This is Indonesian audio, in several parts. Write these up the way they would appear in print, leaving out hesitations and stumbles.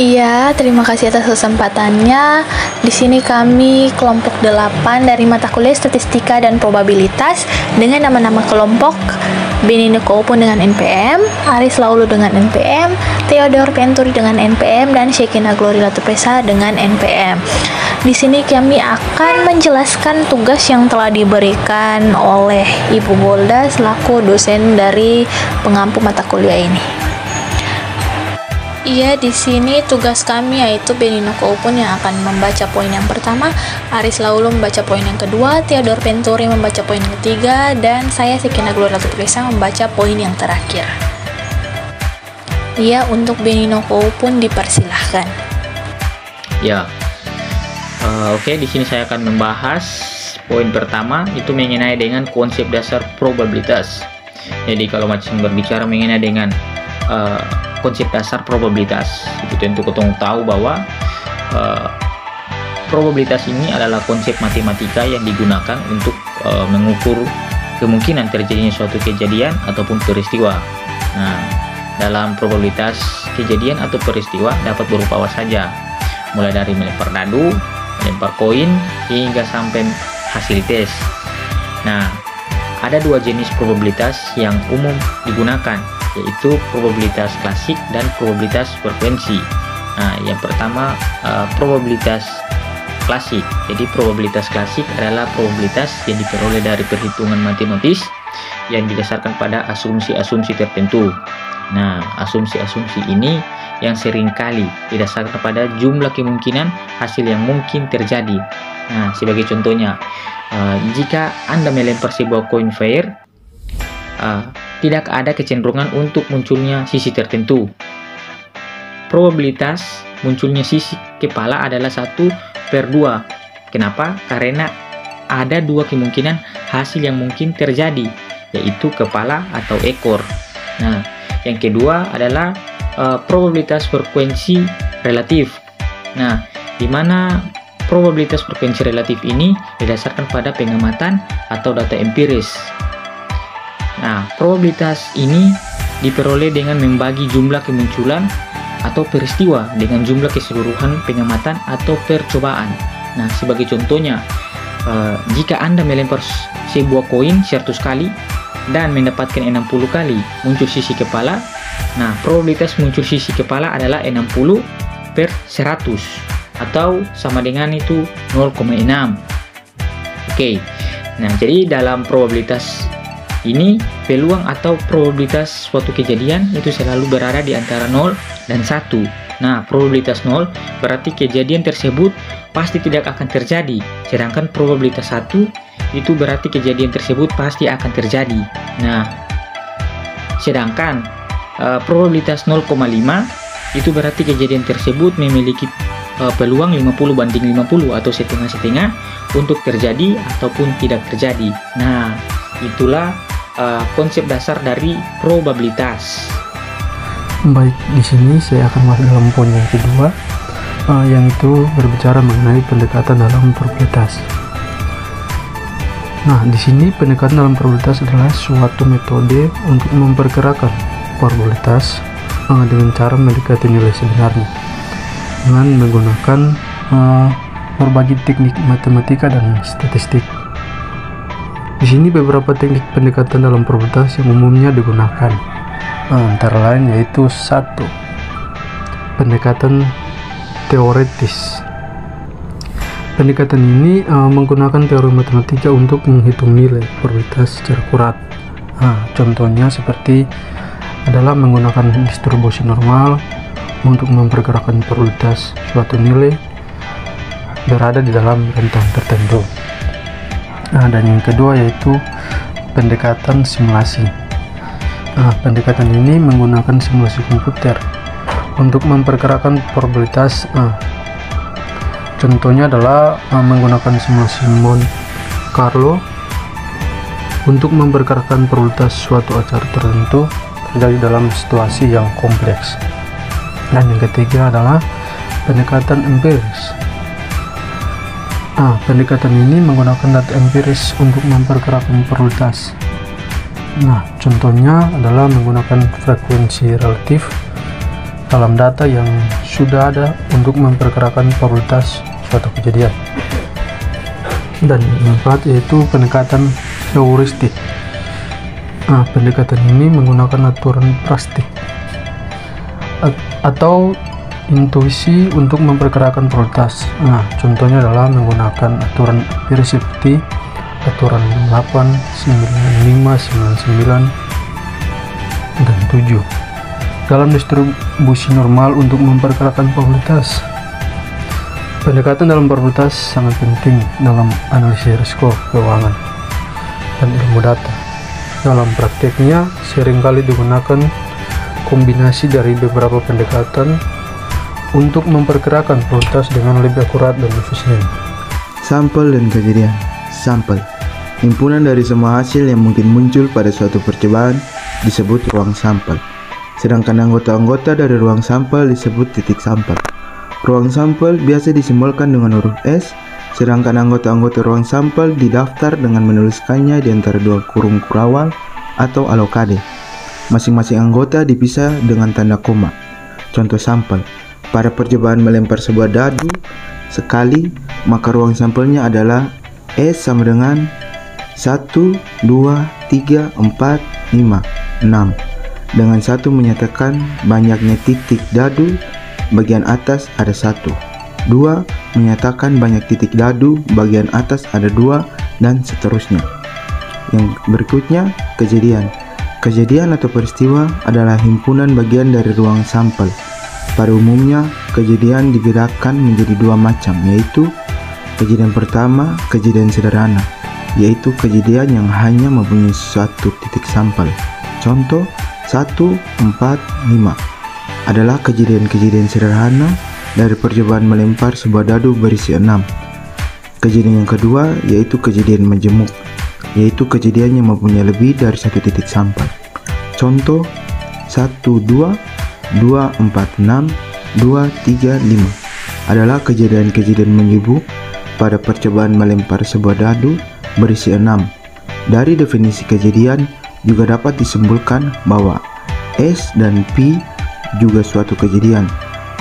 Iya, terima kasih atas kesempatannya. Di sini kami kelompok 8 dari mata kuliah Statistika dan Probabilitas dengan nama-nama kelompok Benny Nukoupon dengan NPM, Aris Laulu dengan NPM, Theodore Penturi dengan NPM, dan Shekina Glory Latupresa dengan NPM. Di sini kami akan menjelaskan tugas yang telah diberikan oleh Ibu Bolda selaku dosen dari pengampu mata kuliah ini. Iya, di sini tugas kami yaitu Benny Nukoupon yang akan membaca poin yang pertama, Aris Laulu membaca poin yang kedua, Theodore Penturi membaca poin yang ketiga, dan saya Shekina Glory Latupresa membaca poin yang terakhir. Iya, untuk Benny Nukoupon dipersilahkan. Ya, oke, di sini saya akan membahas poin pertama itu mengenai dengan konsep dasar probabilitas. Jadi kalau macam berbicara mengenai dengan konsep dasar probabilitas, itu tentu kita tahu bahwa probabilitas ini adalah konsep matematika yang digunakan untuk mengukur kemungkinan terjadinya suatu kejadian ataupun peristiwa. Nah, dalam probabilitas kejadian atau peristiwa dapat berupa apa saja, mulai dari melempar dadu, melempar koin, hingga sampai hasil tes. Nah, ada dua jenis probabilitas yang umum digunakan, yaitu probabilitas klasik dan probabilitas frekuensi. Nah, yang pertama probabilitas klasik. Jadi probabilitas klasik adalah probabilitas yang diperoleh dari perhitungan matematis yang didasarkan pada asumsi-asumsi tertentu. Nah, asumsi-asumsi ini yang seringkali didasarkan pada jumlah kemungkinan hasil yang mungkin terjadi. Nah, sebagai contohnya, jika Anda melempar sebuah koin fair, tidak ada kecenderungan untuk munculnya sisi tertentu. Probabilitas munculnya sisi kepala adalah 1/2. Kenapa? Karena ada dua kemungkinan hasil yang mungkin terjadi, yaitu kepala atau ekor. Nah, yang kedua adalah probabilitas frekuensi relatif. Nah, di mana probabilitas frekuensi relatif ini didasarkan pada pengamatan atau data empiris. Nah, probabilitas ini diperoleh dengan membagi jumlah kemunculan atau peristiwa dengan jumlah keseluruhan pengamatan atau percobaan. Nah, sebagai contohnya, jika Anda melempar sebuah koin 100 kali dan mendapatkan 60 kali muncul sisi kepala, nah, probabilitas muncul sisi kepala adalah 60/100 atau sama dengan itu 0,6. Oke. Nah, jadi dalam probabilitas ini peluang atau probabilitas suatu kejadian itu selalu berada di antara 0 dan 1. Nah, probabilitas 0 berarti kejadian tersebut pasti tidak akan terjadi, sedangkan probabilitas 1 itu berarti kejadian tersebut pasti akan terjadi. Nah, sedangkan probabilitas 0,5 itu berarti kejadian tersebut memiliki peluang 50/50 atau setengah-setengah untuk terjadi ataupun tidak terjadi. Nah, itulah konsep dasar dari probabilitas. Baik, di sini saya akan masuk dalam poin yang kedua, yang itu berbicara mengenai pendekatan dalam probabilitas. Nah, di sini pendekatan dalam probabilitas adalah suatu metode untuk memperkirakan probabilitas dengan cara mendekati nilai sebenarnya dengan menggunakan berbagai teknik matematika dan statistik. Di sini beberapa teknik pendekatan dalam probabilitas yang umumnya digunakan, antara lain yaitu 1. Pendekatan teoretis. Pendekatan ini menggunakan teori matematika untuk menghitung nilai probabilitas secara akurat. Contohnya seperti adalah menggunakan distribusi normal untuk memperkirakan probabilitas suatu nilai berada di dalam rentang tertentu. Dan yang kedua yaitu pendekatan simulasi. Pendekatan ini menggunakan simulasi komputer untuk memperkirakan probabilitas. Contohnya adalah menggunakan simulasi Monte Carlo untuk memperkirakan probabilitas suatu acara tertentu terjadi dalam situasi yang kompleks. Dan yang ketiga adalah pendekatan empiris. Pendekatan ini menggunakan data empiris untuk memperkirakan probabilitas. Nah, contohnya adalah menggunakan frekuensi relatif dalam data yang sudah ada untuk memperkirakan probabilitas suatu kejadian. Dan yang keempat yaitu pendekatan heuristik. Pendekatan ini menggunakan aturan plastik atau intuisi untuk memperkirakan probabilitas. Contohnya adalah menggunakan aturan Ampere seperti aturan 8, 95, 99, dan 7 dalam distribusi normal untuk memperkirakan probabilitas. Pendekatan dalam probabilitas sangat penting dalam analisis risiko keuangan dan ilmu data. Dalam prakteknya seringkali digunakan kombinasi dari beberapa pendekatan untuk memperkirakan probabilitas dengan lebih akurat dan efisien. Sampel dan kejadian. Sampel, himpunan dari semua hasil yang mungkin muncul pada suatu percobaan disebut ruang sampel. Sedangkan anggota-anggota dari ruang sampel disebut titik sampel. Ruang sampel biasa disimbolkan dengan huruf S, sedangkan anggota-anggota ruang sampel didaftar dengan menuliskannya di antara dua kurung kurawal atau alokade. Masing-masing anggota dipisah dengan tanda koma. Contoh sampel. Pada percobaan melempar sebuah dadu sekali, maka ruang sampelnya adalah S sama dengan 1, 2, 3, 4, 5, 6. Dengan 1 menyatakan banyaknya titik dadu, bagian atas ada 1. 2 menyatakan banyak titik dadu, bagian atas ada 2, dan seterusnya. Yang berikutnya, kejadian. Kejadian atau peristiwa adalah himpunan bagian dari ruang sampel. Pada umumnya, kejadian dibedakan menjadi dua macam, yaitu kejadian pertama, kejadian sederhana, yaitu kejadian yang hanya mempunyai suatu titik sampel. Contoh 1, 4, 5 adalah kejadian-kejadian sederhana dari percobaan melempar sebuah dadu berisi 6. Kejadian yang kedua yaitu kejadian majemuk, yaitu kejadian yang mempunyai lebih dari satu titik sampel. Contoh 1, 2, 2, 4, 6, 2, 3, 5 adalah kejadian-kejadian menyibuk pada percobaan melempar sebuah dadu berisi 6. Dari definisi kejadian juga dapat disimpulkan bahwa S dan P juga suatu kejadian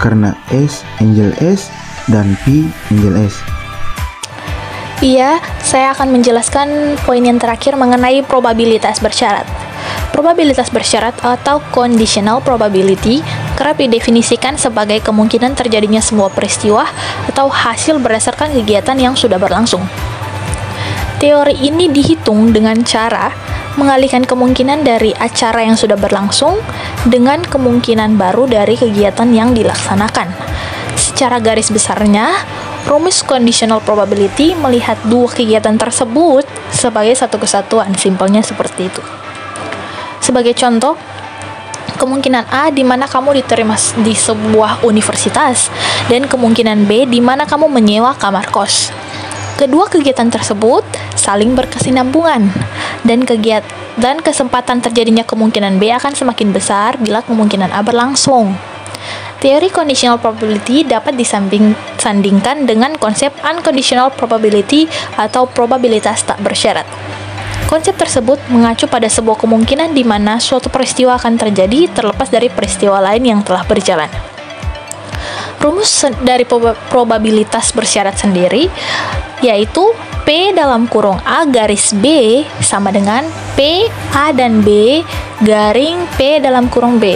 karena S Angel S dan P Angel S. Iya, saya akan menjelaskan poin yang terakhir mengenai probabilitas bersyarat. Probabilitas bersyarat atau conditional probability kerap didefinisikan sebagai kemungkinan terjadinya sebuah peristiwa atau hasil berdasarkan kegiatan yang sudah berlangsung. Teori ini dihitung dengan cara mengalihkan kemungkinan dari acara yang sudah berlangsung dengan kemungkinan baru dari kegiatan yang dilaksanakan. Secara garis besarnya, rumus conditional probability melihat dua kegiatan tersebut sebagai satu kesatuan, simpelnya seperti itu. Sebagai contoh, kemungkinan A di mana kamu diterima di sebuah universitas dan kemungkinan B di mana kamu menyewa kamar kos. Kedua kegiatan tersebut saling berkesinambungan dan kesempatan terjadinya kemungkinan B akan semakin besar bila kemungkinan A berlangsung. Teori conditional probability dapat disandingkan dengan konsep unconditional probability atau probabilitas tak bersyarat. Konsep tersebut mengacu pada sebuah kemungkinan di mana suatu peristiwa akan terjadi terlepas dari peristiwa lain yang telah berjalan. Rumus dari probabilitas bersyarat sendiri yaitu P dalam kurung A garis B sama dengan P A dan B garing P dalam kurung B.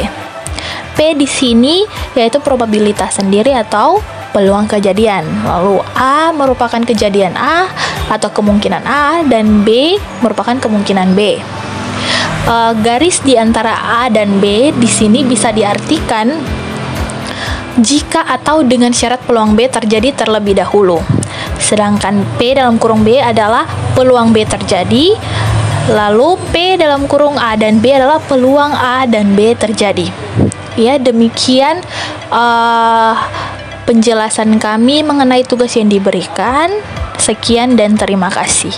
P di sini yaitu probabilitas sendiri atau peluang kejadian. Lalu A merupakan kejadian A atau kemungkinan A dan B merupakan kemungkinan B. Garis di antara A dan B di sini bisa diartikan jika atau dengan syarat peluang B terjadi terlebih dahulu. Sedangkan P dalam kurung B adalah peluang B terjadi, lalu P dalam kurung A dan B adalah peluang A dan B terjadi. Ya, demikian penjelasan kami mengenai tugas yang diberikan. Sekian dan terima kasih.